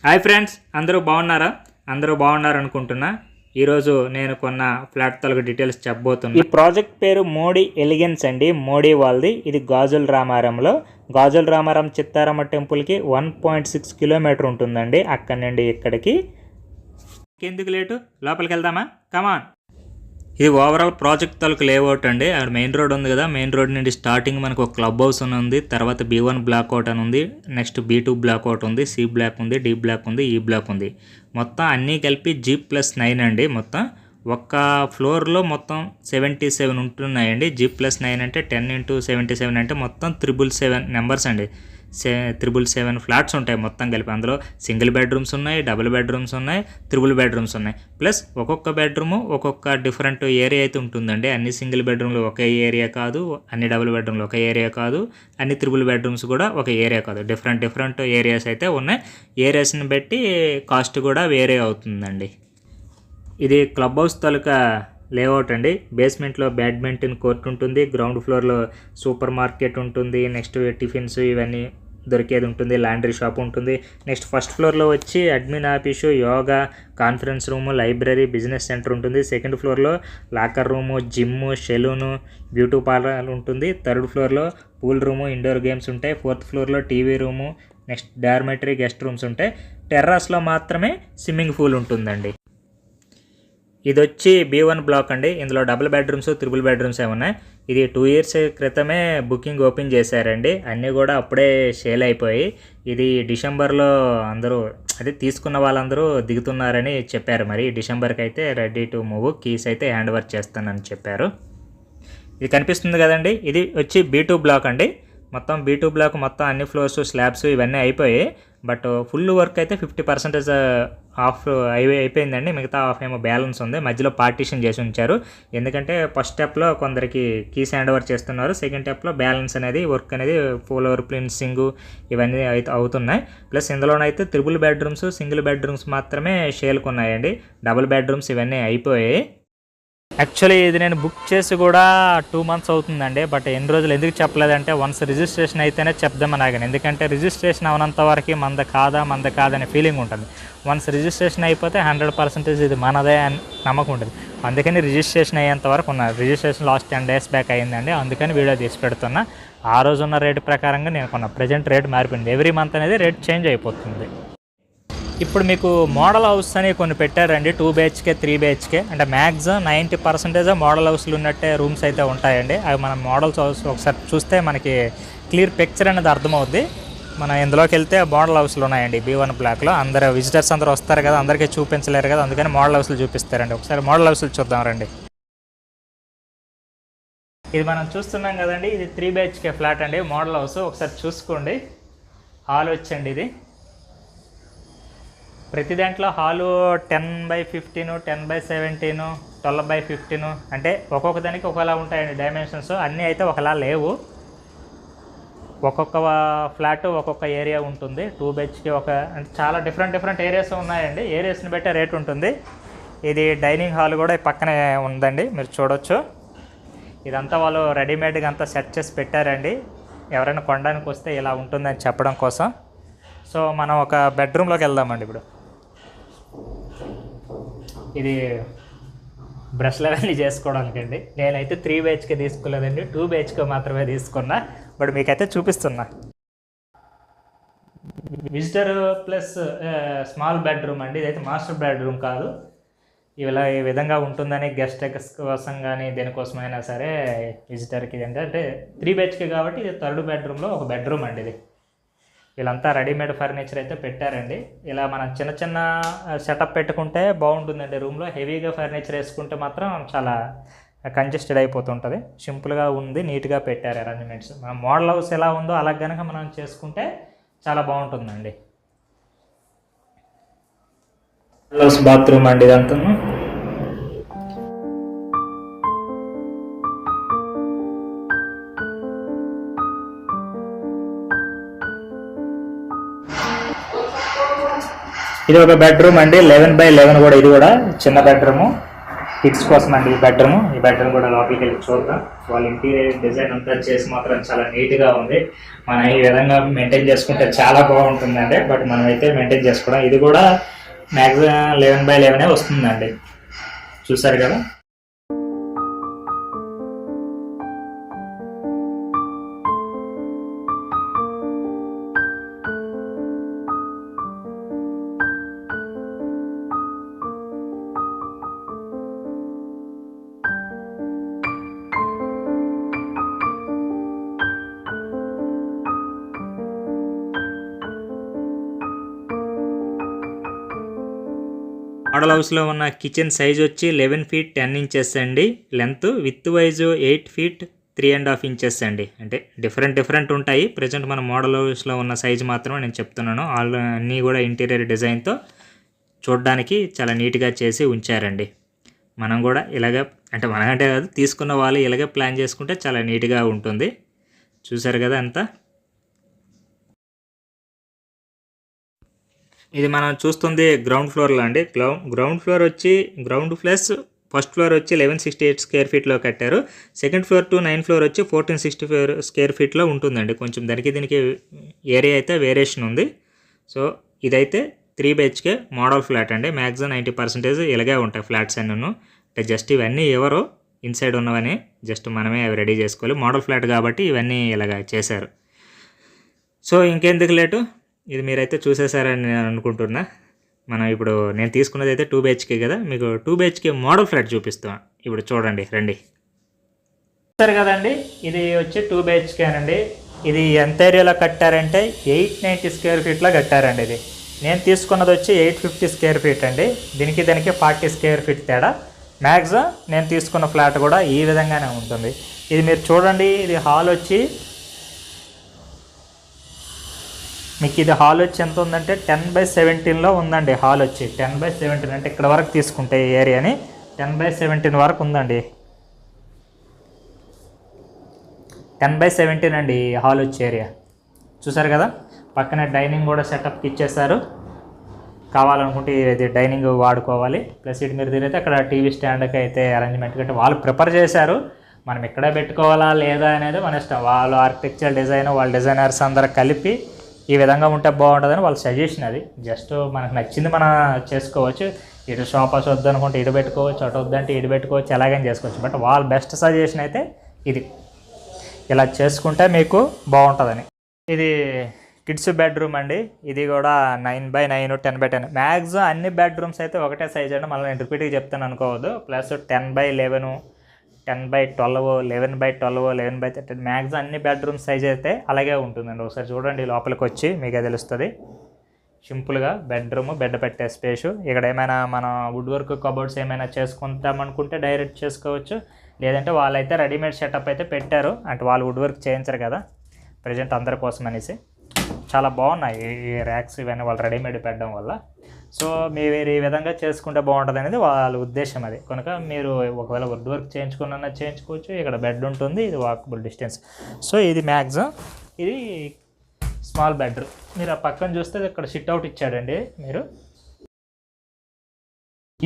Hi friends, అందరూ బాగున్నారా? అందరూ బాగున్నారు అనుకుంటున్నా. ఈరోజు నేను కొన్న ఫ్లాట్ తాలూకు డీటెయిల్స్ చెప్పబోతున్నా. ఈ ప్రాజెక్ట్ పేరు మోడీ ఎలిగెన్స్ అండి. మోడీ వాళ్ళది. ఇది గాజుల రామారంలో. గాజుల రామారం చిత్తారమ్మ టెంపుల్కి 1.6 కిలోమీటర్ ఉంటుందండి అక్కడి నుండి ఇక్కడికి. ఎందుకు లేటు, లోపలికి వెళ్దామా? కమాన్. ఇది ఓవరాల్ ప్రాజెక్ట్ తాలూకు లేఅవుట్ అండి. అక్కడ మెయిన్ రోడ్ ఉంది కదా, మెయిన్ రోడ్ నుండి స్టార్టింగ్ మనకు ఒక క్లబ్ హౌస్ అని ఉంది. తర్వాత B1 బ్లాక్ అవుట్ అని ఉంది. నెక్స్ట్ B2 బ్లాక్ అవుట్ ఉంది, C బ్లాక్ ఉంది, D బ్లాక్ ఉంది, E బ్లాక్ ఉంది. మొత్తం అన్నీ కలిపి G+9 అండి. మొత్తం ఒక్క ఫ్లోర్లో మొత్తం 77 ఉంటున్నాయండి. G+9 అంటే 10 × 77 అంటే మొత్తం 777 నెంబర్స్ అండి. 777 ఫ్లాట్స్ ఉంటాయి మొత్తం కలిపి. అందులో సింగిల్ బెడ్రూమ్స్ ఉన్నాయి, డబుల్ బెడ్రూమ్స్ ఉన్నాయి, త్రిబుల్ బెడ్రూమ్స్ ఉన్నాయి. ప్లస్ ఒక్కొక్క బెడ్రూము ఒక్కొక్క డిఫరెంట్ ఏరియా అయితే ఉంటుందండి. అన్ని సింగిల్ బెడ్రూమ్లు ఒకే ఏరియా కాదు, అన్ని డబుల్ బెడ్రూమ్లు ఒక ఏరియా కాదు, అన్ని త్రిబుల్ బెడ్రూమ్స్ కూడా ఒక ఏరియా కాదు. డిఫరెంట్ ఏరియాస్ అయితే ఉన్నాయి. ఏరియాస్ని బట్టి కాస్ట్ కూడా వేరే అవుతుందండి. ఇది క్లబ్ హౌస్ తాలూకా లేఅవుట్ అండి. బేస్మెంట్లో బ్యాడ్మింటన్ కోర్ట్ ఉంటుంది, గ్రౌండ్ ఫ్లోర్లో సూపర్ మార్కెట్ ఉంటుంది, నెక్స్ట్ టిఫిన్స్ ఇవన్నీ దొరికేది ఉంటుంది, లాండ్రీ షాప్ ఉంటుంది. నెక్స్ట్ ఫస్ట్ ఫ్లోర్లో వచ్చి admin office, yoga, conference room, library, business centre ఉంటుంది. సెకండ్ ఫ్లోర్లో locker room, gym, salon, beauty parlour ఉంటుంది. థర్డ్ ఫ్లోర్లో పూల్ రూము, ఇండోర్ గేమ్స్ ఉంటాయి. ఫోర్త్ ఫ్లోర్లో TV room, next dormitory, guest rooms ఉంటాయి. టెర్రస్లో మాత్రమే స్విమ్మింగ్ పూల్ ఉంటుందండి. ఇది వచ్చి B1 బ్లాక్ అండి. ఇందులో డబుల్ బెడ్రూమ్స్, త్రిబుల్ బెడ్రూమ్స్ ఏమున్నాయి. ఇది 2 ఇయర్స్ క్రితమే బుకింగ్ ఓపెన్ చేశారండి. అన్నీ కూడా అప్పుడే సేల్ అయిపోయి, ఇది డిసెంబర్లో అందరూ తీసుకున్న వాళ్ళందరూ దిగుతున్నారని చెప్పారు. మరి డిసెంబర్కి అయితే రెడీ టు మూవ్, కీస్ అయితే హ్యాండ్ ఓవర్ చేస్తానని చెప్పారు. ఇది కనిపిస్తుంది కదండి, ఇది వచ్చి B2 బ్లాక్ అండి. మొత్తం B2 బ్లాక్ మొత్తం అన్ని ఫ్లోర్స్, స్లాబ్స్ ఇవన్నీ అయిపోయాయి. బట్ ఫుల్ వర్క్ అయితే 50% ఆఫ్ అయిపోయిందండి. మిగతా హాఫ్ ఏమో బ్యాలెన్స్ ఉంది. మధ్యలో పార్టీషన్ చేసి ఉంచారు. ఎందుకంటే ఫస్ట్ స్టెప్లో కొందరికి కీస్ హ్యాండ్ ఓవర్ చేస్తున్నారు. సెకండ్ స్టెప్లో బ్యాలెన్స్ అనేది వర్క్ అనేది ఫుల్ ఓవర్ ప్రిన్సింగ్ ఇవన్నీ అయితే అవుతున్నాయి. ప్లస్ ఇందులోనైతే త్రిబుల్ బెడ్రూమ్స్, సింగిల్ బెడ్రూమ్స్ మాత్రమే షేల్కి ఉన్నాయండి. డబుల్ బెడ్రూమ్స్ ఇవన్నీ అయిపోయాయి. యాక్చువల్లీ ఇది నేను బుక్ చేసి కూడా 2 months అవుతుందండి. బట్ ఎన్ని రోజులు ఎందుకు చెప్పలేదంటే, వన్స్ రిజిస్ట్రేషన్ అయితేనే చెప్దామని ఆగాను. ఎందుకంటే రిజిస్ట్రేషన్ అవనంత వరకు మంద కాదనే ఫీలింగ్ ఉంటుంది. వన్స్ రిజిస్ట్రేషన్ అయిపోతే 100% ఇది మనదే అని నమ్మకం ఉంటుంది. అందుకని రిజిస్ట్రేషన్ అయ్యేంత వరకు ఉన్నారు. రిజిస్ట్రేషన్ లాస్ట్ 10 days బ్యాక్ అయిందండి. అందుకని వీడియో తీసి పెడుతున్నా. ఆ రోజు ఉన్న రేటు ప్రకారంగా నేను కొన్న. ప్రజెంట్ రేట్ మారిపోయింది. ఎవ్రీ మంత్ అనేది రేట్ చేంజ్ అయిపోతుంది. ఇప్పుడు మీకు మోడల్ హౌస్ అని కొన్ని పెట్టారండి. 2 BHK 3 BHK అంటే మ్యాక్సిమం 90% మోడల్ హౌస్లు ఉన్నట్టే రూమ్స్ అయితే ఉంటాయండి. అవి మనం మోడల్స్ హౌస్ ఒకసారి చూస్తే మనకి క్లియర్ పిక్చర్ అనేది అర్థమవుద్ది. మనం ఇందులోకి వెళ్తే మోడల్ హౌస్లు ఉన్నాయండి B1 బ్లాక్లో. అందరూ విజిటర్స్ అందరూ వస్తారు కదా, అందరికీ చూపించలేరు కదా, అందుకని మోడల్ హౌస్లు చూపిస్తారండి. ఒకసారి మోడల్ హౌస్లు చూద్దాం రండి. ఇది మనం చూస్తున్నాం కదండి, ఇది 3 BHK ఫ్లాట్ అండి, మోడల్ హౌస్. ఒకసారి చూసుకోండి. హాల్ వచ్చండి ఇది. ప్రతి దాంట్లో హాలు 10/15, 10/17, 12/15 అంటే ఒక్కొక్క దానికి ఒకలా ఉంటాయండి డైమెన్షన్స్. అన్నీ అయితే ఒకలా లేవు. ఒక్కొక్క ఫ్లాట్ ఒక్కొక్క ఏరియా ఉంటుంది. 2 BHK అంటే చాలా డిఫరెంట్ ఏరియాస్ ఉన్నాయండి. ఏరియాస్ని బట్టే రేట్ ఉంటుంది. ఇది డైనింగ్ హాల్ కూడా పక్కనే ఉందండి, మీరు చూడొచ్చు. ఇదంతా వాళ్ళు రెడీమేడ్గా అంతా సెట్ చేసి పెట్టారండి. ఎవరైనా కొనడానికి వస్తే ఇలా ఉంటుందని చెప్పడం కోసం. సో మనం ఒక బెడ్రూమ్లోకి వెళ్దామండి. ఇప్పుడు ఇది బ్రష్లు అవన్నీ చేసుకోవడానికండి. నేనైతే 3 BHK తీసుకోలేదండి, 2 BHK మాత్రమే తీసుకున్నా. బట్ మీకైతే చూపిస్తున్నా. విజిటర్ ప్లస్ స్మాల్ బెడ్రూమ్ అండి. ఇదైతే మాస్టర్ బెడ్రూమ్ కాదు. ఇలా ఈ విధంగా ఉంటుందని గెస్ట్ కోసం కానీ దేనికోసమైనా సరే విజిటర్కి అంటే 3 BHK కాబట్టి ఇది థర్డ్ బెడ్రూమ్లో ఒక బెడ్రూమ్ అండి. ఇది వీళ్ళంతా రెడీమేడ్ ఫర్నిచర్ అయితే పెట్టారండి. ఇలా మనం చిన్న సెటప్ పెట్టుకుంటే బాగుంటుందండి రూమ్లో. హెవీగా ఫర్నిచర్ వేసుకుంటే మాత్రం చాలా కంజెస్టెడ్ అయిపోతుంటుంది. సింపుల్గా ఉంది, నీట్గా పెట్టారు అరేంజ్మెంట్స్. మన మోడల్ హౌస్ ఎలా ఉందో అలా కనుక మనం చేసుకుంటే చాలా బాగుంటుందండి. మోడల్ హౌస్ బాత్రూమ్ అండి ఇదంతా. ఇది ఒక బెడ్రూమ్ అండి, 11/11 కూడా. ఇది కూడా చిన్న బెడ్రూము, కిడ్స్ కోసం అండి ఈ బెడ్రూమ్. ఈ బెడ్రూమ్ కూడా లోపలికి వెళ్ళి చూద్దాం. వాళ్ళ ఇంటీరియర్ డిజైన్ అంతా చేసి మాత్రం చాలా నీట్గా ఉంది. మనం ఈ విధంగా మెయింటైన్ చేసుకుంటే చాలా బాగుంటుందండి. బట్ మనం అయితే మెయింటైన్ చేసుకోవడం, ఇది కూడా మ్యాక్సిమం 11x11 వస్తుందండి. చూసారు కదా. మోడల్ హౌస్లో ఉన్న కిచెన్ సైజ్ వచ్చి 11 feet 10 inches అండి. Length with wise 8 feet 3.5 inches అండి. అంటే డిఫరెంట్ ఉంటాయి. ప్రజెంట్ మన మోడల్ హౌస్లో ఉన్న సైజ్ మాత్రమే నేను చెప్తున్నాను. అన్నీ కూడా ఇంటీరియర్ డిజైన్తో చూడడానికి చాలా నీట్గా చేసి ఉంచారండి. మనం కూడా ఇలాగ, అంటే మనకంటే కాదు, తీసుకున్న వాళ్ళు ఇలాగే ప్లాన్ చేసుకుంటే చాలా నీట్గా ఉంటుంది. చూసారు కదా అంతా. ఇది మనం చూస్తుంది గ్రౌండ్ ఫ్లోర్లో అండి. గ్రౌండ్ ఫ్లోర్ వచ్చి ఫస్ట్ ఫ్లోర్ వచ్చి 1168 square feetలో కట్టారు. Second floor to 9th floor వచ్చి 1464 square feetలో ఉంటుందండి. కొంచెం దీనికి ఏరియా అయితే వేరియేషన్ ఉంది. సో ఇదైతే 3 BHK మోడల్ ఫ్లాట్ అండి. మ్యాక్సిమం 90% ఇలాగే ఉంటాయి ఫ్లాట్స్ అన్నీ. అంటే జస్ట్ ఇవన్నీ ఎవరో ఇన్సైడ్ ఉన్నవని జస్ట్ మనమే అవి రెడీ చేసుకోవాలి. మోడల్ ఫ్లాట్ కాబట్టి ఇవన్నీ ఇలాగ చేశారు. సో ఇంకెందుకు లేటు, ఇది మీరైతే చూసేసారని నేను అనుకుంటున్నా. మనం ఇప్పుడు నేను తీసుకున్నది అయితే 2 BHK కదా, మీకు 2 BHK మోడల్ ఫ్లాట్ చూపిస్తాం. ఇప్పుడు చూడండి, రండి. సరే కదండి, ఇది వచ్చి 2 BHK అండి. ఇది ఎంత ఏరియాలో కట్టారంటే 890 square feetలో కట్టారండి. ఇది నేను తీసుకున్నది వచ్చి 850 square feet అండి. దీనికి 40 square feet తేడా. మ్యాక్సిమం నేను తీసుకున్న ఫ్లాట్ కూడా ఈ విధంగానే ఉంటుంది. ఇది మీరు చూడండి, ఇది హాల్ వచ్చి మీకు ఇది హాల్ వచ్చి ఎంత ఉందంటే 10x17లో ఉందండి. హాల్ వచ్చి 10x17 అంటే ఇక్కడ వరకు తీసుకుంటే ఈ ఏరియాని 10x17 వరకు ఉందండి. 10x17 అండి ఈ హాల్ వచ్చే ఏరియా. చూసారు కదా. పక్కనే డైనింగ్ కూడా సెటప్కి ఇచ్చేసారు. కావాలనుకుంటే ఇది డైనింగ్ వాడుకోవాలి. ప్లస్ ఇటు మీరు తిరిగితే అక్కడ టీవీ స్టాండ్కి అయితే అరేంజ్మెంట్ కంటే వాళ్ళు ప్రిపేర్ చేశారు. మనం ఇక్కడే పెట్టుకోవాలా లేదా అనేది మన ఇష్టం. వాళ్ళు ఆర్కిటెక్చర్ డిజైన్, వాళ్ళ డిజైనర్స్ అందరూ కలిపి ఈ విధంగా ఉంటే బాగుంటుందని వాళ్ళ సజెషన్. అది జస్ట్ మనకు నచ్చింది మనం చేసుకోవచ్చు. ఇటు సోఫాస్ వద్దనుకుంటే ఇటు పెట్టుకోవచ్చు, అటు వద్దంటే ఇటు పెట్టుకోవచ్చు, ఎలాగైనా చేసుకోవచ్చు. బట్ వాళ్ళ బెస్ట్ సజెషన్ అయితే ఇది, ఇలా చేసుకుంటే మీకు బాగుంటుందని. ఇది కిడ్స్ బెడ్రూమ్ అండి. ఇది కూడా 9x9 10x10. మ్యాక్సిమం అన్ని బెడ్రూమ్స్ అయితే ఒకటే సైజ్ అండి. మళ్ళీ నేను రిపీట్గా చెప్తాను అనుకోవద్దు. Plus 10x11, 10x12, 11x12, 11x13 maximum అన్ని బెడ్రూమ్ సైజ్ అయితే అలాగే ఉంటుందండి. ఒకసారి చూడండి లోపలికి వచ్చి మీకు తెలుస్తుంది. సింపుల్గా బెడ్ పెట్టే స్పేసు. ఇక్కడ ఏమైనా మనం వుడ్ వర్క్ కబోర్డ్స్ ఏమైనా చేసుకుంటామనుకుంటే డైరెక్ట్ చేసుకోవచ్చు. లేదంటే వాళ్ళైతే రెడీమేడ్ సెటప్ అయితే పెట్టారు. అంటే వాళ్ళు వుడ్ వర్క్ చేయించరు కదా ప్రజెంట్ అందరి కోసం అనేసి. చాలా బాగున్నాయి ఈ ర్యాక్స్ ఇవన్నీ వాళ్ళు రెడీమేడ్ పెట్టడం వల్ల. సో మీరు ఈ విధంగా చేసుకుంటే బాగుంటుంది అనేది వాళ్ళ ఉద్దేశం. అది కనుక మీరు ఒకవేళ వుడ్ వర్క్ చేయించుకున్నా చేయించుకోవచ్చు. ఇక్కడ బెడ్ ఉంటుంది, ఇది వాకబుల్ డిస్టెన్స్. సో ఇది మ్యాక్సిమం ఇది స్మాల్ బెడ్రూమ్. మీరు ఆ పక్కన చూస్తే ఇక్కడ సిట్ అవుట్ ఇచ్చాడండి. మీరు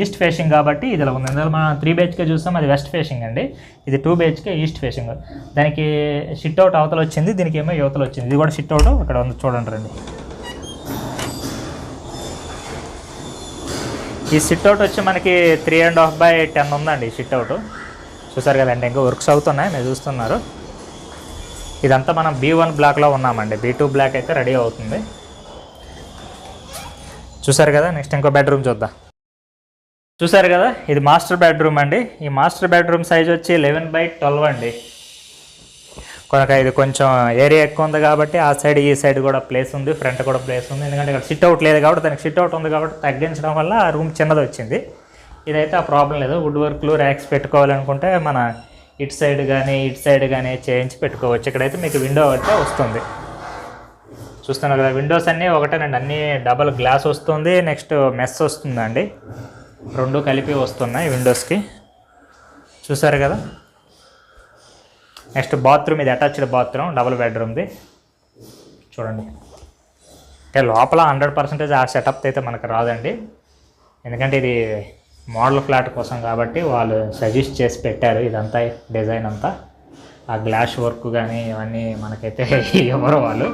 ఈస్ట్ ఫేసింగ్ కాబట్టి ఇది ఇలా ఉంది. అందులో మనం 3 BHK చూస్తాం, అది వెస్ట్ ఫేసింగ్ అండి. ఇది 2 BHK ఈస్ట్ ఫేసింగ్. దానికి సిట్ అవుట్ అవతల వచ్చింది, దీనికి ఏమో యువతలు వచ్చింది. ఇది కూడా సిట్ అవుట్ ఇక్కడ ఉంది, చూడండి రండి. ఈ సిట్ అవుట్ వచ్చి మనకి 3.5x10 ఉందండి సిట్ అవుట్. చూసారు కదండి, ఇంకా వర్క్స్ అవుతున్నాయి, మీరు చూస్తున్నారు. ఇదంతా మనం B1 బ్లాక్లో ఉన్నామండి. B2 బ్లాక్ అయితే రెడీ అవుతుంది. చూసారు కదా. నెక్స్ట్ ఇంకో బెడ్రూమ్ చూద్దాం. చూసారు కదా, ఇది మాస్టర్ బెడ్రూమ్ అండి. ఈ మాస్టర్ బెడ్రూమ్ సైజ్ వచ్చి 11x12 అండి. కనుక ఇది కొంచెం ఏరియా ఎక్కువ ఉంది కాబట్టి ఆ సైడ్ ఈ సైడ్ కూడా ప్లేస్ ఉంది, ఫ్రంట్ కూడా ప్లేస్ ఉంది. ఎందుకంటే ఇక్కడ సిట్ అవుట్ లేదు కాబట్టి, దానికి సిట్ అవుట్ ఉంది కాబట్టి తగ్గించడం వల్ల ఆ రూమ్ చిన్నది వచ్చింది. ఇదైతే ఆ ప్రాబ్లం లేదు. వుడ్ వర్క్లు ర్యాక్స్ పెట్టుకోవాలనుకుంటే మన ఇటు సైడ్ కానీ చేయించి పెట్టుకోవచ్చు. ఇక్కడైతే మీకు విండో అయితే వస్తుంది. చూస్తున్నారు కదా, విండోస్ అన్నీ ఒకటేనండి. అన్నీ డబల్ గ్లాస్ వస్తుంది. నెక్స్ట్ మెస్ వస్తుందండి. రెండు కలిపి వస్తున్నాయి విండోస్కి. చూసారు కదా. నెక్స్ట్ బాత్రూమ్, ఇది అటాచ్డ్ బాత్రూమ్, డబుల్ బెడ్రూమ్ది. చూడండి. అంటే లోపల 100% ఆ సెటప్ అయితే మనకు రాదండి. ఎందుకంటే ఇది మోడల్ ఫ్లాట్ కోసం కాబట్టి వాళ్ళు సజెస్ట్ చేసి పెట్టారు ఇదంతా డిజైన్ అంతా. ఆ గ్లాస్ వర్క్ కానీ ఇవన్నీ మనకైతే ఎవరు వాళ్ళు.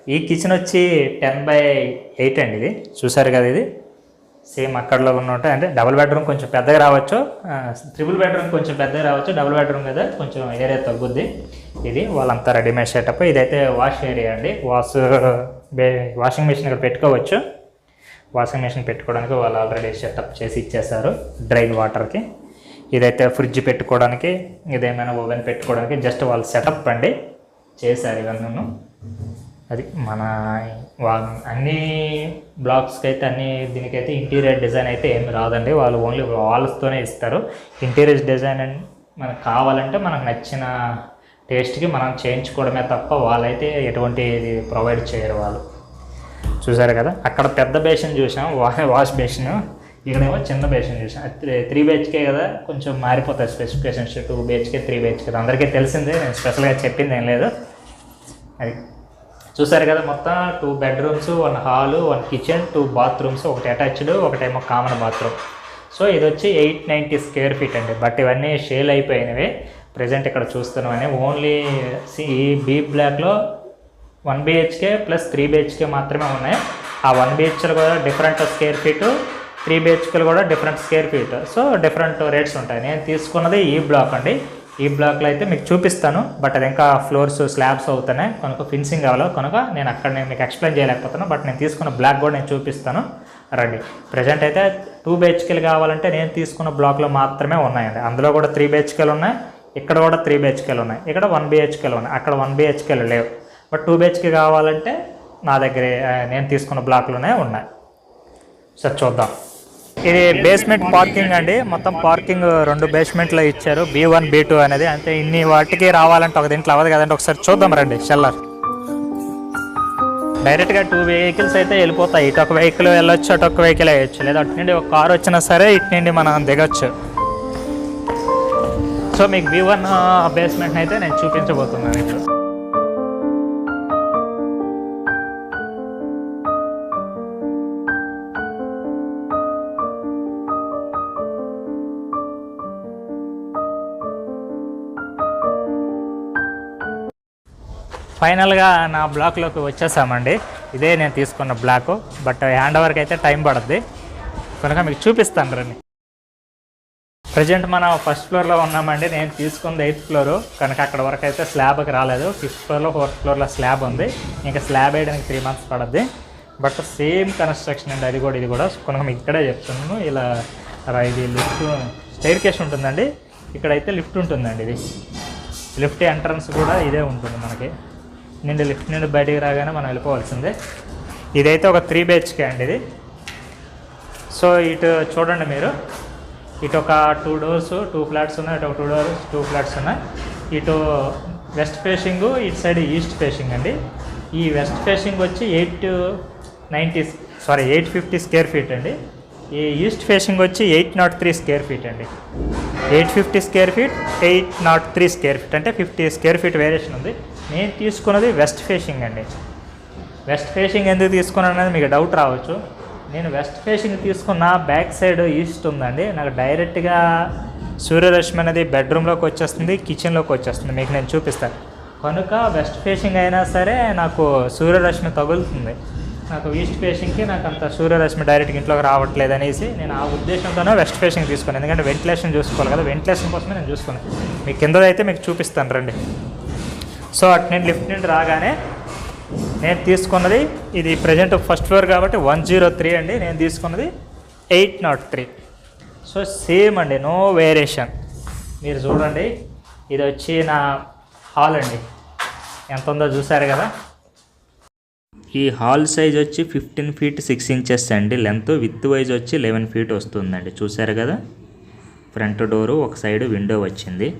ఈ కిచెన్ వచ్చి 10x8 అండి. ఇది చూసారు కదా, ఇది సేమ్ అక్కడలో ఉన్నట్టు. అంటే డబుల్ బెడ్రూమ్ కొంచెం పెద్దగా రావచ్చు, ట్రిపుల్ బెడ్రూమ్ కొంచెం పెద్దగా రావచ్చు. డబుల్ బెడ్రూమ్ కదా కొంచెం ఏరియా తగ్గుద్ది. ఇది వాళ్ళంతా రెడీమేడ్ సెటప్. ఇదైతే వాష్ ఏరియా అండి. వాషింగ్ మిషన్ ఇక్కడ పెట్టుకోవచ్చు. వాషింగ్ మిషన్ పెట్టుకోవడానికి వాళ్ళు ఆల్రెడీ సెటప్ చేసి ఇచ్చేస్తారు డ్రై వాటర్కి. ఇదైతే ఫ్రిడ్జ్ పెట్టుకోవడానికి, ఇదేమైనా ఓవెన్ పెట్టుకోవడానికి జస్ట్ వాళ్ళు సెటప్ అండి చేశారు ఇవన్నీ. అది మన అన్ని బ్లాక్స్కి అయితే దీనికైతే ఇంటీరియర్ డిజైన్ అయితే ఏమి రాదండి. వాళ్ళు ఓన్లీ వాల్స్తోనే ఇస్తారు. ఇంటీరియర్ డిజైన్ మనకు కావాలంటే మనకు నచ్చిన టేస్ట్కి మనం చేయించుకోవడమే తప్ప వాళ్ళైతే ఎటువంటి ఇది ప్రొవైడ్ చేయరు వాళ్ళు. చూసారు కదా, అక్కడ పెద్ద బేసిన్ చూసాం, వాష్ బేసిన్. ఇక్కడేమో చిన్న బేసిన్ చూసాం. 3 BHK కదా, కొంచెం మారిపోతాయి స్పెసిఫికేషన్స్. 2 BHK 3 BHK అందరికీ తెలిసిందే, నేను స్పెషల్గా చెప్పింది ఏం లేదు. అది చూసారు కదా, మొత్తం 2 బెడ్రూమ్స్, 1 హాలు, 1 కిచెన్, 2 బాత్రూమ్స్, ఒకటి అటాచ్డ్, ఒకటేమో కామన్ బాత్రూమ్. సో ఇది వచ్చి 890 స్క్వేర్ ఫీట్ అండి. బట్ ఇవన్నీ షేల్ అయిపోయినవి. ప్రజెంట్ ఇక్కడ చూస్తున్నామని ఓన్లీ ఈ బీ బ్లాక్లో 1 BHK ప్లస్ 3 BHK మాత్రమే ఉన్నాయి. ఆ 1 BHK కూడా డిఫరెంట్ స్క్వేర్ ఫీటు, 3 BHK కూడా different square feet. So different rates ఉంటాయి. నేను తీసుకున్నది ఈ బ్లాక్ అండి. ఈ బ్లాక్లో అయితే మీకు చూపిస్తాను, బట్ అది ఇంకా ఫ్లోర్స్ స్లాబ్స్ అవుతున్నాయి కనుక ఫినిషింగ్ కావాలో కనుక నేను అక్కడ మీకు ఎక్స్ప్లెయిన్ చేయలేకపోతున్నాను. బట్ నేను తీసుకున్న బ్లాక్ కూడా నేను చూపిస్తాను రండి. ప్రజెంట్ అయితే 2 BHK కావాలంటే నేను తీసుకున్న బ్లాక్లో మాత్రమే ఉన్నాయండి. అందులో కూడా 3 BHK ఉన్నాయి, ఇక్కడ కూడా 3 BHK ఉన్నాయి, ఇక్కడ 1 BHK ఉన్నాయి, అక్కడ 1 BHK లేవు. బట్ 2 BHK కావాలంటే నా దగ్గర నేను తీసుకున్న బ్లాక్లోనే ఉన్నాయి. సార్ చూద్దాం. ఇది బేస్మెంట్ పార్కింగ్ అండి. మొత్తం పార్కింగ్ 2 బేస్మెంట్లో ఇచ్చారు, B1 B2 అనేది. అంటే ఇన్ని వాటికి రావాలంటే ఒక దీంట్లో అవ్వదు కదండి. ఒకసారి చూద్దాం రండి. షెల్లర్ డైరెక్ట్గా 2 వెహికల్స్ అయితే వెళ్ళిపోతాయి. ఇటు ఒక వెహికల్ వెళ్ళొచ్చు, అటు ఒక వెహికల్ వేయచ్చు, లేదా అటు నుండి ఒక కార్ వచ్చినా సరే ఇటు నుండి మనం దిగొచ్చు. సో మీకు B1 బేస్మెంట్ అయితే నేను చూపించబోతున్నాను ఇప్పుడు. ఫైనల్గా నా బ్లాక్లోకి వచ్చేసామండి. ఇదే నేను తీసుకున్న బ్లాకు. బట్ హ్యాండ్ ఓవర్కి అయితే టైం పడుద్ది కనుక మీకు చూపిస్తాను రండి. ప్రజెంట్ మనం ఫస్ట్ ఫ్లోర్లో ఉన్నామండి. నేను తీసుకుంది 8th ఫ్లోరు కనుక అక్కడ వరకు అయితే స్లాబ్కి రాలేదు. 5th ఫ్లోర్లో 4th ఫ్లోర్లో స్లాబ్ ఉంది. ఇంకా స్లాబ్ వేయడానికి 3 months పడుద్ది. బట్ సేమ్ కన్స్ట్రక్షన్ అండి అది కూడా ఇది కూడా. కనుక మీకు ఇక్కడే చెప్తున్నాను. ఇలా ఇది లిఫ్ట్ స్టైర్ కేస్ ఉంటుందండి. ఇక్కడైతే లిఫ్ట్ ఉంటుందండి. ఇది లిఫ్ట్ ఎంట్రన్స్ కూడా ఇదే ఉంటుంది మనకి. లిఫ్ట్ నుండి బయటికి రాగానే మనం వెళ్ళిపోవాల్సిందే. ఇదైతే ఒక 3 BHK అండి ఇది. సో ఇటు చూడండి మీరు, ఇటు ఒక 2 doors 2 flats ఉన్నాయి, ఇటు ఒక 2 doors 2 flats ఉన్నాయి. ఇటు వెస్ట్ ఫేసింగ్, ఇటు సైడ్ ఈస్ట్ ఫేసింగ్ అండి. ఈ వెస్ట్ ఫేసింగ్ వచ్చి 850 స్క్వేర్ ఫీట్ అండి. ఈ ఈస్ట్ ఫేసింగ్ వచ్చి 803 స్క్వేర్ ఫీట్ అండి. 850 స్క్వేర్ ఫీట్, 803 స్క్వేర్ ఫీట్ అంటే 50 స్క్వేర్ ఫీట్ వేరియేషన్ ఉంది. నేను తీసుకున్నది వెస్ట్ ఫేసింగ్ అండి. వెస్ట్ ఫేసింగ్ ఎందుకు తీసుకున్నాను అనేది మీకు డౌట్ రావచ్చు. నేను వెస్ట్ ఫేసింగ్ తీసుకున్న బ్యాక్ సైడ్ ఈస్ట్ ఉందండి. నాకు డైరెక్ట్గా సూర్యరశ్మి అనేది బెడ్రూమ్లోకి వచ్చేస్తుంది, కిచెన్లోకి వచ్చేస్తుంది. మీకు నేను చూపిస్తాను. కనుక వెస్ట్ ఫేసింగ్ అయినా సరే నాకు సూర్యరశ్మి తగులుతుంది. నాకు ఈస్ట్ ఫేసింగ్కి నాకు అంత సూర్యరశ్మి డైరెక్ట్గా ఇంట్లోకి రావట్లేదు అనేసి నేను ఆ ఉద్దేశంతోనే వెస్ట్ ఫేసింగ్ తీసుకున్నాను. ఎందుకంటే వెంటిలేషన్ చూసుకోవాలి కదా, వెంటిలేషన్ కోసమే నేను చూసుకున్నాను. మీకు కిందదైతే మీకు చూపిస్తాను రండి. సో అటు నేను లిఫ్ట్ నుండి రాగానే నేను తీసుకున్నది ఇది ప్రజెంట్ ఫస్ట్ ఫ్లోర్ కాబట్టి 103 అండి. నేను తీసుకున్నది 803. సో సేమ్ అండి, నో వేరియేషన్. మీరు చూడండి, ఇది వచ్చి నా హాల్ అండి. ఎంత ఉందో చూసారు కదా. ఈ హాల్ సైజ్ వచ్చి 15 feet 6 inches అండి లెంత్. విత్ వైజ్ వచ్చి 11 feet వస్తుందండి. చూసారు కదా, ఫ్రంట్ డోరు, ఒక సైడ్ విండో వచ్చింది.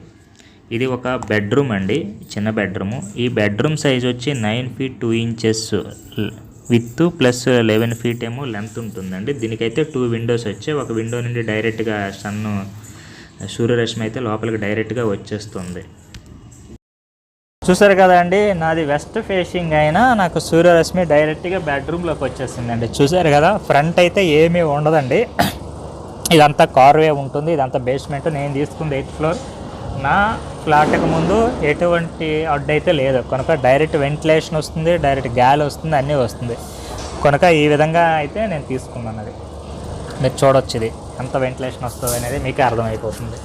ఇది ఒక బెడ్రూమ్ అండి, చిన్న బెడ్రూము. ఈ బెడ్రూమ్ సైజ్ వచ్చి 9 feet 2 inches with plus 11 feet ఏమో లెంత్ ఉంటుందండి. దీనికైతే 2 windows వచ్చాయి. ఒక విండో నుండి డైరెక్ట్గా సూర్యరశ్మి అయితే లోపలికి డైరెక్ట్గా వచ్చేస్తుంది. చూసారు కదా అండి, నాది వెస్ట్ ఫేసింగ్ అయినా నాకు సూర్యరశ్మి డైరెక్ట్గా బెడ్రూమ్లోకి వచ్చేసిందండి. చూసారు కదా, ఫ్రంట్ అయితే ఏమీ ఉండదండి, ఇదంతా కార్వే ఉంటుంది, ఇదంతా బేస్మెంట్. నేను తీసుకుంది 8th floor. నా ఫ్లాట్కి ముందు ఎటువంటి అడ్డు అయితే లేదు కనుక డైరెక్ట్ వెంటిలేషన్ వస్తుంది, డైరెక్ట్ గాలి వస్తుంది, అన్నీ వస్తుంది కనుక ఈ విధంగా అయితే నేను తీసుకున్నాను. అది మీరు చూడొచ్చు, ఇది ఎంత వెంటిలేషన్ వస్తుంది అనేది మీకు అర్థమైపోతుంది.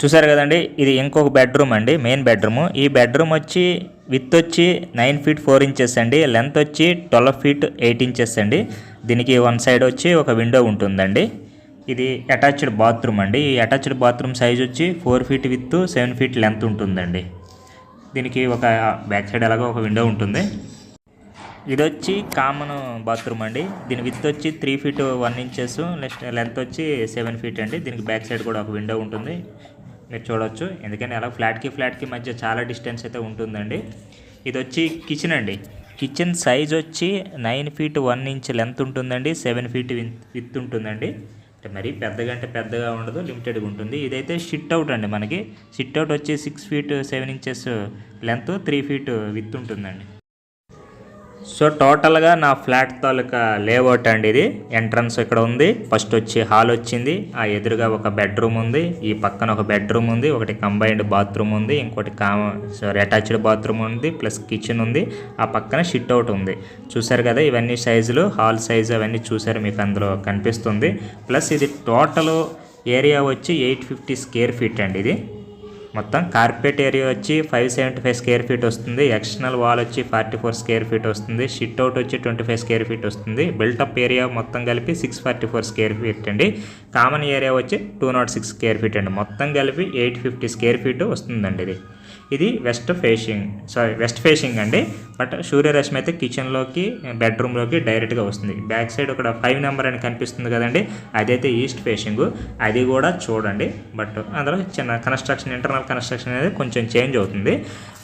చూసారు కదండి, ఇది ఇంకొక బెడ్రూమ్ అండి, మెయిన్ బెడ్రూమ్. ఈ బెడ్రూమ్ వచ్చి విత్ వచ్చి 9 feet 4 inches అండి, లెంత్ వచ్చి 12 feet 8 inches అండి. దీనికి వన్ సైడ్ వచ్చి ఒక విండో ఉంటుందండి. ఇది అటాచ్డ్ బాత్రూమ్ అండి. ఈ అటాచ్డ్ బాత్రూమ్ సైజ్ వచ్చి 4 feet విత్ 7 feet లెంత్ ఉంటుందండి. దీనికి ఒక బ్యాక్ సైడ్ అలాగా ఒక విండో ఉంటుంది. ఇది వచ్చి కామన్ బాత్రూమ్ అండి. దీని విత్ వచ్చి 3 feet 1 inches, నెక్స్ట్ లెంత్ వచ్చి 7 feet అండి. దీనికి బ్యాక్ సైడ్ కూడా ఒక విండో ఉంటుంది, మీరు చూడవచ్చు. ఎందుకంటే అలా ఫ్లాట్కి మధ్య చాలా డిస్టెన్స్ అయితే ఉంటుందండి. ఇది వచ్చి కిచెన్ అండి. కిచెన్ సైజ్ వచ్చి 9 feet 1 inch లెంత్ ఉంటుందండి, 7 feet విత్ ఉంటుందండి. అంటే మరీ పెద్దగా ఉండదు, లిమిటెడ్గా ఉంటుంది. ఇదైతే సిట్ అవుట్ అండి. మనకి సిట్ అవుట్ వచ్చి 6 feet 7 inches length, 3 feet with ఉంటుందండి. సో టోటల్గా నా ఫ్లాట్ తాలూకా లేఅవుట్ అండి. ఇది ఎంట్రన్స్ ఇక్కడ ఉంది, ఫస్ట్ వచ్చి హాల్ వచ్చింది, ఆ ఎదురుగా ఒక బెడ్రూమ్ ఉంది, ఈ పక్కన ఒక బెడ్రూమ్ ఉంది, ఒకటి కంబైన్డ్ బాత్రూమ్ ఉంది, ఇంకోటి అటాచ్డ్ బాత్రూమ్ ఉంది, ప్లస్ కిచెన్ ఉంది, ఆ పక్కన షిట్ అవుట్ ఉంది. చూసారు కదా, ఇవన్నీ సైజులు, హాల్ సైజు అవన్నీ చూసారు, మీకు అందులో కనిపిస్తుంది. ప్లస్ ఇది టోటల్ ఏరియా వచ్చి 850 square feet అండి. ఇది మొత్తం కార్పెట్ ఏరియా వచ్చి 575 square feet వస్తుంది, ఎక్స్టర్నల్ వాల్ వచ్చి 44 square feet వస్తుంది, షిట్ అవుట్ వచ్చి 25 square feet వస్తుంది, బిల్టప్ ఏరియా మొత్తం కలిపి 644 square feet అండి. కామన్ ఏరియా వచ్చి 206 square feet అండి. మొత్తం కలిపి 850 square feet వస్తుందండి. ఇది వెస్ట్ ఫేసింగ్ అండి. బట్ సూర్యరశ్మి అయితే కిచెన్లోకి బెడ్రూమ్లోకి డైరెక్ట్గా వస్తుంది. బ్యాక్ సైడ్ ఒక 5 number అని కనిపిస్తుంది కదండి, అదైతే ఈస్ట్ ఫేసింగ్, అది కూడా చూడండి. బట్ అందులో చిన్న ఇంటర్నల్ కన్స్ట్రక్షన్ అనేది కొంచెం చేంజ్ అవుతుంది.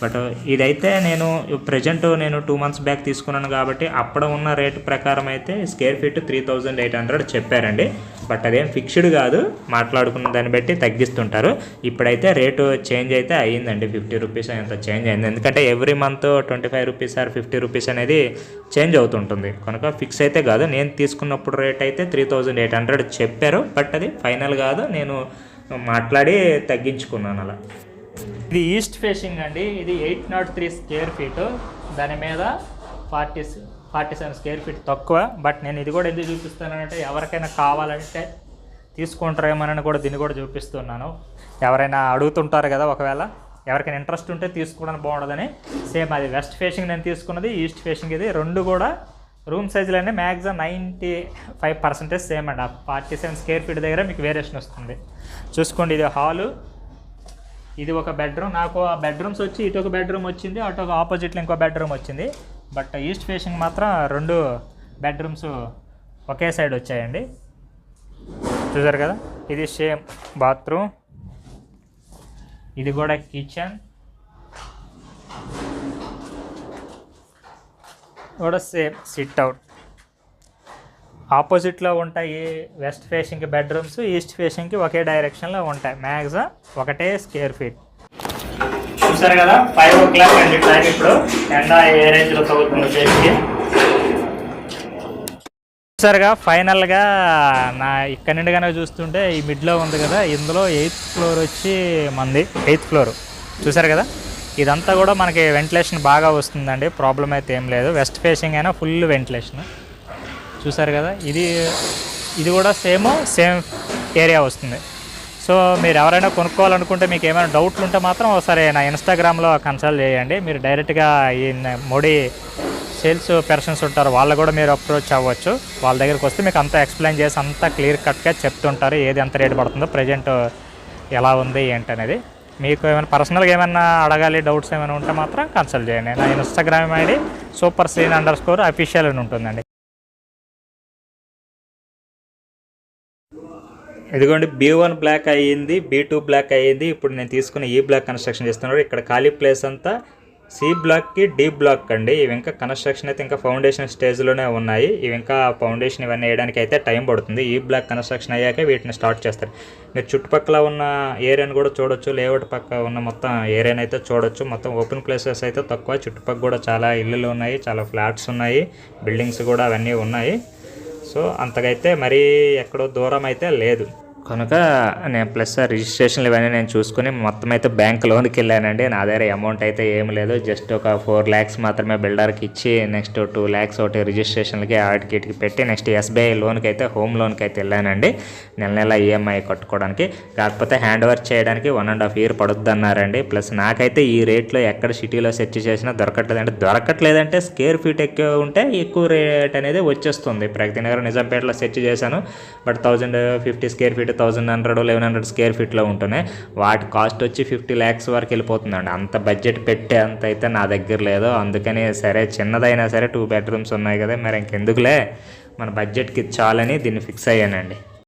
బట్ ఇదైతే నేను ప్రజెంట్ 2 months బ్యాక్ తీసుకున్నాను కాబట్టి అప్పుడు ఉన్న రేటు ప్రకారం అయితే స్క్వేర్ ఫీట్ 3800 చెప్పారండి. బట్ అదేం ఫిక్స్డ్ కాదు, మాట్లాడుకున్న దాన్ని బట్టి తగ్గిస్తుంటారు. ఇప్పుడైతే రేటు చేంజ్ అయితే అయ్యిందండి, 50 rupees అంత చేంజ్ అయింది. ఎందుకంటే every month 25 rupees or 50 rupees అనేది చేంజ్ అవుతుంటుంది కనుక ఫిక్స్ అయితే కాదు. నేను తీసుకున్నప్పుడు రేట్ అయితే 3800 చెప్పారు, బట్ అది ఫైనల్ కాదు, నేను మాట్లాడి తగ్గించుకున్నాను అలా. ఇది ఈస్ట్ ఫేసింగ్ అండి. ఇది 803 square feet, దాని మీద 47 square feet తక్కువ. బట్ నేను ఇది కూడా ఎందుకు చూపిస్తానంటే ఎవరికైనా కావాలంటే తీసుకుంటారేమోనని కూడా దీన్ని కూడా చూపిస్తున్నాను. ఎవరైనా అడుగుతుంటారు కదా, ఒకవేళ ఎవరికైనా ఇంట్రెస్ట్ ఉంటే తీసుకోవడానికి బాగుంటుందని. సేమ్ అది వెస్ట్ ఫేసింగ్ నేను తీసుకున్నది, ఈస్ట్ ఫేసింగ్ ఇది. రెండు కూడా రూమ్ సైజులన్నీ మ్యాక్సిమం 95% సేమ్ అండి. ఆ 47 square feet దగ్గర మీకు వేరియేషన్ వస్తుంది. చూసుకోండి, ఇది హాలు, ఇది ఒక బెడ్రూమ్. నాకు ఆ బెడ్రూమ్స్ వచ్చి ఇటు ఒక బెడ్రూమ్ వచ్చింది, అటు ఒక ఆపోజిట్లో ఇంకో బెడ్రూమ్ వచ్చింది. బట్ ఈస్ట్ ఫేసింగ్ మాత్రం 2 bedrooms ఒకే సైడ్ వచ్చాయండి. చూసారు కదా, ఇది సేమ్ బాత్రూమ్, ఇది కూడా కిచెన్ కూడా సేమ్ సిట్ అవుట్. ఆపోజిట్లో ఉంటాయి వెస్ట్ ఫేసింగ్కి బెడ్రూమ్స్, ఈస్ట్ ఫేసింగ్కి ఒకే డైరెక్షన్లో ఉంటాయి, మ్యాక్సిమం ఒకటే స్క్వేర్ ఫీట్. చూసారు కదా, 5 o'clock అండి టైం. ఇప్పుడు ఎండ ఏ రేంజ్లో తగ్గుతుంది ఫేస్కి. చూసారుగా, ఫైనల్గా నా ఇక్కడ నుండి కనుక చూస్తుంటే ఈ మిడ్లో ఉంది కదా, ఇందులో 8th floor వచ్చి మంది 8th floor. చూసారు కదా, ఇదంతా కూడా మనకి వెంటిలేషన్ బాగా వస్తుందండి, ప్రాబ్లం అయితే ఏం లేదు. వెస్ట్ ఫేసింగ్ అయినా ఫుల్ వెంటిలేషన్. చూసారు కదా, ఇది కూడా సేమ్ ఏరియా వస్తుంది. సో మీరు ఎవరైనా కొనుక్కోవాలనుకుంటే మీకు ఏమైనా డౌట్లు ఉంటే మాత్రం ఒకసారి నా ఇన్స్టాగ్రామ్లో కన్సల్ట్ చేయండి. మీరు డైరెక్ట్గా ఈ మోడీ సేల్స్ పర్సన్స్ ఉంటారు, వాళ్ళు కూడా మీరు అప్రోచ్ అవ్వచ్చు. వాళ్ళ దగ్గరికి వస్తే మీకు అంతా ఎక్స్ప్లెయిన్ చేసి అంతా క్లియర్ కట్గా చెప్తుంటారు, ఏది ఎంత రేట్ పడుతుందో, ప్రజెంట్ ఎలా ఉంది ఏంటి అనేది. మీకు ఏమైనా పర్సనల్గా ఏమైనా అడగాలి, డౌట్స్ ఏమైనా ఉంటే మాత్రం కన్సల్ట్ చేయండి. నా ఇన్స్టాగ్రామ్ ఐడి superscene_official అని ఉంటుందండి. ఇదిగోండి B1 బ్లాక్ అయ్యింది, B2 బ్లాక్ అయ్యింది. ఇప్పుడు నేను తీసుకున్న ఈ బ్లాక్ కన్స్ట్రక్షన్ చేస్తున్నాడు. ఇక్కడ ఖాళీ ప్లేస్ అంతా C బ్లాక్కి D బ్లాక్ అండి. ఇవి ఇంకా కన్స్ట్రక్షన్ అయితే ఇంకా ఫౌండేషన్ స్టేజ్లోనే ఉన్నాయి. ఇవి ఇంకా ఫౌండేషన్ ఇవన్నీ వేయడానికి అయితే టైం పడుతుంది. ఈ బ్లాక్ కన్స్ట్రక్షన్ అయ్యాక వీటిని స్టార్ట్ చేస్తారు. మీరు చుట్టుపక్కల ఉన్న ఏరియాని కూడా చూడొచ్చు, లేఅవుట్ పక్క ఉన్న మొత్తం ఏరియాని అయితే చూడొచ్చు. మొత్తం ఓపెన్ ప్లేసెస్ అయితే తక్కువ, చుట్టుపక్కల కూడా చాలా ఇల్లులు ఉన్నాయి, చాలా ఫ్లాట్స్ ఉన్నాయి, బిల్డింగ్స్ కూడా అవన్నీ ఉన్నాయి. సో అంతకైతే మరీ ఎక్కడో దూరం అయితే లేదు కనుక నేను ప్లస్ రిజిస్ట్రేషన్లు ఇవన్నీ నేను చూసుకుని మొత్తం అయితే బ్యాంక్ లోన్కి వెళ్ళానండి. నా దగ్గర అమౌంట్ అయితే ఏం లేదు, జస్ట్ ఒక 4 lakhs మాత్రమే బిల్డర్కి ఇచ్చి నెక్స్ట్ 2 lakhs ఒకటి రిజిస్ట్రేషన్లకి ఆడికిటికి పెట్టి నెక్స్ట్ SBI లోన్కి అయితే హోమ్ లోన్కి అయితే వెళ్ళానండి, నెల EMI కట్టుకోవడానికి. కాకపోతే హ్యాండ్ ఓవర్ చేయడానికి 1.5 year పడుద్ది అన్నారండి. ప్లస్ నాకైతే ఈ రేట్లో ఎక్కడ సిటీలో సెర్చ్ చేసినా దొరకట్లేదంటే స్క్వేర్ ఫీట్ ఎక్కువ ఉంటే ఎక్కువ రేట్ అనేది వచ్చేస్తుంది. ప్రగతి నగర్ నిజాంపేటలో సెర్చ్ చేశాను, బట్ 1050 square feet 1100 1100 square feetలో ఉంటున్నాయి. వాటి కాస్ట్ వచ్చి 50 lakhs వరకు వెళ్ళిపోతుందండి. అంత బడ్జెట్ పెట్టే అంత అయితే నా దగ్గర లేదు. అందుకని సరే చిన్నదైనా సరే 2 bedrooms ఉన్నాయి కదా, మరి ఇంకెందుకులే మన బడ్జెట్కి చాలని దీన్ని ఫిక్స్ అయ్యానండి.